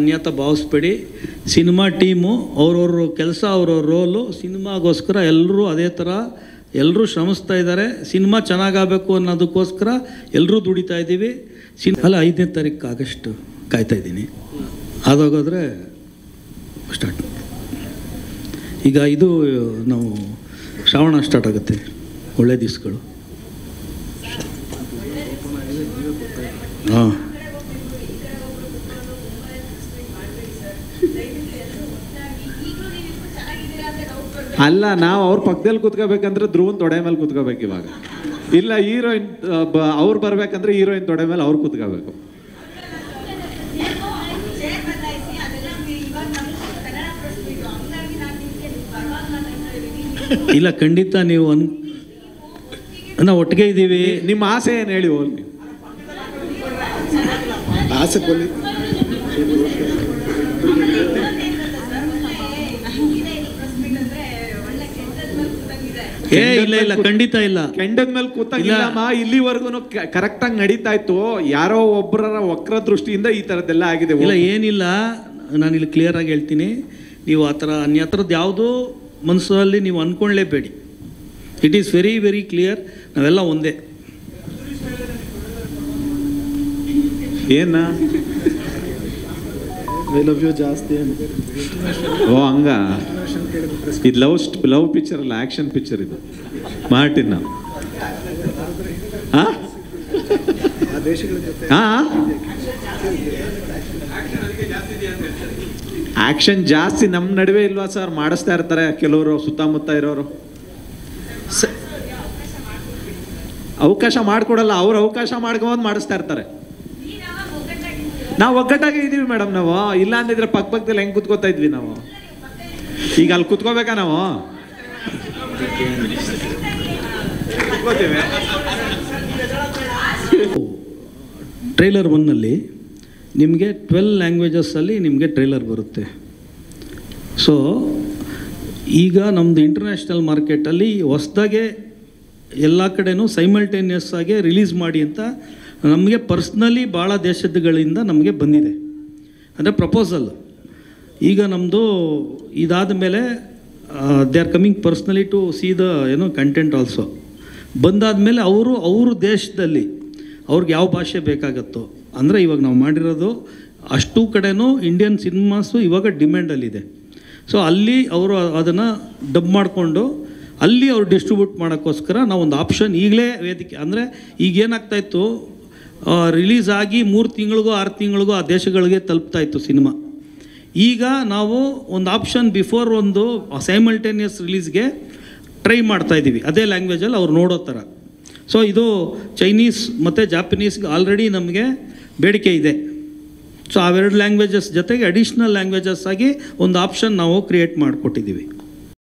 ಅನ್ಯತಾ ಭಾವಿಸ್ಬೇಡಿ. Cinema team ಅವ್ರವ್ರ ಕೆಲಸ ಅವ್ರವ್ರ ರೋಲು, ಸಿನಿಮಾಗೋಸ್ಕರ ಎಲ್ಲರೂ ಅದೇ ಥರ ಎಲ್ಲರೂ ಶ್ರಮಿಸ್ತಾ ಇದ್ದಾರೆ. ಸಿನಿಮಾ ಚೆನ್ನಾಗಾಗಬೇಕು ಅನ್ನೋದಕ್ಕೋಸ್ಕರ ಎಲ್ಲರೂ ದುಡಿತಾ ಇದ್ದೀವಿ. ಅಲ್ಲ 5ನೇ ತಾರೀಕು ಆಗಸ್ಟ್ ಕಾಯ್ತಾಯಿದ್ದೀನಿ. ಅದಾಗೋದ್ರೆ ಸ್ಟಾರ್ಟ್. ಈಗ ಇದು ನಾವು ಶ್ರಾವಣ ಸ್ಟಾರ್ಟ್ ಆಗುತ್ತೆ, ಒಳ್ಳೆ ದಿವಸಗಳು. ಹಾಂ, ಅಲ್ಲ, ನಾವು ಅವ್ರ ಪಕ್ಕದಲ್ಲಿ ಕೂತ್ಕೋಬೇಕಂದ್ರೆ ಧ್ರುವನ್ ತೊಡೆ ಮೇಲೆ ಕೂತ್ಕೋಬೇಕು ಇವಾಗ. ಇಲ್ಲ, ಹೀರೋಯಿನ್ ಅವ್ರು ಬರ್ಬೇಕಂದ್ರೆ ಹೀರೋಯಿನ್ ತೊಡೆ ಮೇಲೆ ಅವ್ರು ಕೂತ್ಕೋಬೇಕು. ಇಲ್ಲ ಖಂಡಿತ ನೀವು ನಾವು ಒಟ್ಟಿಗೆ ಇದ್ದೀವಿ. ನಿಮ್ಮ ಆಸೆ ಏನು ಹೇಳಿ ಹೋಗಿ. ಆಸೆ ಕೊಲ್ಲಿ ಇಲ್ಲ ಖಂಡಿತ ಇಲ್ಲ. ಕೆಂಡದ ಮೇಲೆ ಕೂತಾಗಿಲ್ಲಮ್ಮ, ಇಲ್ಲಿವರೆಗೂ ಕರೆಕ್ಟಾಗಿ ನಡೀತಾ ಇತ್ತು. ಯಾರೋ ಒಬ್ಬರ ವಕ್ರ ದೃಷ್ಟಿಯಿಂದ ಈ ಥರದ್ದೆಲ್ಲ ಆಗಿದೆ. ಇಲ್ಲ ಏನಿಲ್ಲ, ನಾನು ಇಲ್ಲಿ ಕ್ಲಿಯರ್ ಆಗಿ ಹೇಳ್ತೀನಿ. ನೀವು ಆ ಥರ ಅನ್ಯಥರದ್ದು ಯಾವುದೂ ಮನಸ್ಸಲ್ಲಿ ನೀವು ಅಂದ್ಕೊಳ್ಳೇಬೇಡಿ. It is very very clear. ನಾವೆಲ್ಲ ಒಂದೇ. ಏನ ಐ ಲವ್ ಯು ಜಾಸ್ತಿ. ಓ ಹಂಗ. ಇದು ಲವ್ ಪಿಕ್ಚರ್ ಅಲ್ಲ, ಆಕ್ಷನ್ ಪಿಕ್ಚರ್ ಇದು. ಮಾರ್ಟಿನ್ ಆಕ್ಷನ್ ಜಾಸ್ತಿ ನಮ್ಮ ನಡುವೆ ಇಲ್ವಾ ಸರ್? ಮಾಡಿಸ್ತಾ ಇರ್ತಾರೆ ಕೆಲವರು ಸುತ್ತಮುತ್ತ ಇರೋರು. ಅವಕಾಶ ಮಾಡಿಕೊಡಲ್ಲ, ಅವ್ರು ಅವಕಾಶ ಮಾಡ್ಕೊಂಡು ಮಾಡಿಸ್ತಾ ಇರ್ತಾರೆ. ನಾವು ಒಗ್ಗಟ್ಟಾಗಿ ಇದೀವಿ ಮೇಡಮ್. ನಾವು ಇಲ್ಲ ಅಂದಿದ್ರೆ ಪಕ್ಕದಲ್ಲಿ ಹೆಂಗೆ ಕುತ್ಕೋತಾ ಇದ್ವಿ ನಾವು? ಈಗ ಅಲ್ಲಿ ಕುತ್ಕೋಬೇಕಾ ನಾವು? ಟ್ರೈಲರ್ 1ನಲ್ಲಿ ನಿಮಗೆ 12 ಲ್ಯಾಂಗ್ವೇಜಸ್ಸಲ್ಲಿ ನಿಮಗೆ ಟ್ರೈಲರ್ ಬರುತ್ತೆ. ಸೊ ಈಗ ನಮ್ಮದು ಇಂಟರ್ನ್ಯಾಷನಲ್ ಮಾರ್ಕೆಟಲ್ಲಿ ಹೊಸ್ದಾಗೆ ಎಲ್ಲ ಕಡೆನೂ ಸೈಮಲ್ಟೇನಿಯಸ್ ಆಗಿ ರಿಲೀಸ್ ಮಾಡಿ ಅಂತ ನಮಗೆ ಪರ್ಸ್ನಲಿ ಭಾಳ ದೇಶಗಳಿಂದ ನಮಗೆ ಬಂದಿದೆ, ಅಂದರೆ ಪ್ರಪೋಸಲ್. ಈಗ ನಮ್ಮದು ಇದಾದ ಮೇಲೆ they are coming personally to see the content also. ಬಂದಾದಮೇಲೆ ಅವ್ರ ದೇಶದಲ್ಲಿ ಅವ್ರಿಗೆ ಯಾವ ಭಾಷೆ ಬೇಕಾಗತ್ತೋ, ಅಂದರೆ ಇವಾಗ ನಾವು ಮಾಡಿರೋದು ಅಷ್ಟು ಕಡೆನೂ ಇಂಡಿಯನ್ ಸಿನಿಮಾಸು ಇವಾಗ ಡಿಮ್ಯಾಂಡಲ್ಲಿದೆ. ಸೊ ಅಲ್ಲಿ ಅವರು ಅದನ್ನು ಡಬ್ ಮಾಡಿಕೊಂಡು ಅಲ್ಲಿ ಅವ್ರು ಡಿಸ್ಟ್ರಿಬ್ಯೂಟ್ ಮಾಡೋಕ್ಕೋಸ್ಕರ ನಾವೊಂದು ಆಪ್ಷನ್ ಈಗಲೇ ವೇದಿಕೆ, ಅಂದರೆ ಈಗೇನಾಗ್ತಾಯಿತ್ತು, ರಿಲೀಸ್ ಆಗಿ 3 ತಿಂಗಳಿಗೋ 6 ತಿಂಗಳಿಗೋ ಆ ದೇಶಗಳಿಗೆ ತಲುಪ್ತಾಯಿತ್ತು ಸಿನಿಮಾ. ಈಗ ನಾವು ಒಂದು ಆಪ್ಷನ್ ಬಿಫೋರ್ ಒಂದು ಸೈಮಲ್ಟೇನಿಯಸ್ ರಿಲೀಸ್ಗೆ ಟ್ರೈ ಮಾಡ್ತಾಯಿದ್ದೀವಿ, ಅದೇ ಲ್ಯಾಂಗ್ವೇಜಲ್ಲಿ ಅವ್ರು ನೋಡೋ ಥರ. ಸೊ ಇದು ಚೈನೀಸ್ ಮತ್ತು ಜಾಪನೀಸ್ಗೆ ಆಲ್ರೆಡಿ ನಮಗೆ ಬೇಡಿಕೆ ಇದೆ. ಸೊ ಅವೆರಡು ಲ್ಯಾಂಗ್ವೇಜಸ್ ಜೊತೆಗೆ ಅಡಿಷ್ನಲ್ ಲ್ಯಾಂಗ್ವೇಜಸ್ ಆಗಿ ಒಂದು ಆಪ್ಷನ್ ನಾವು ಕ್ರಿಯೇಟ್ ಮಾಡಿಕೊಟ್ಟಿದ್ದೀವಿ.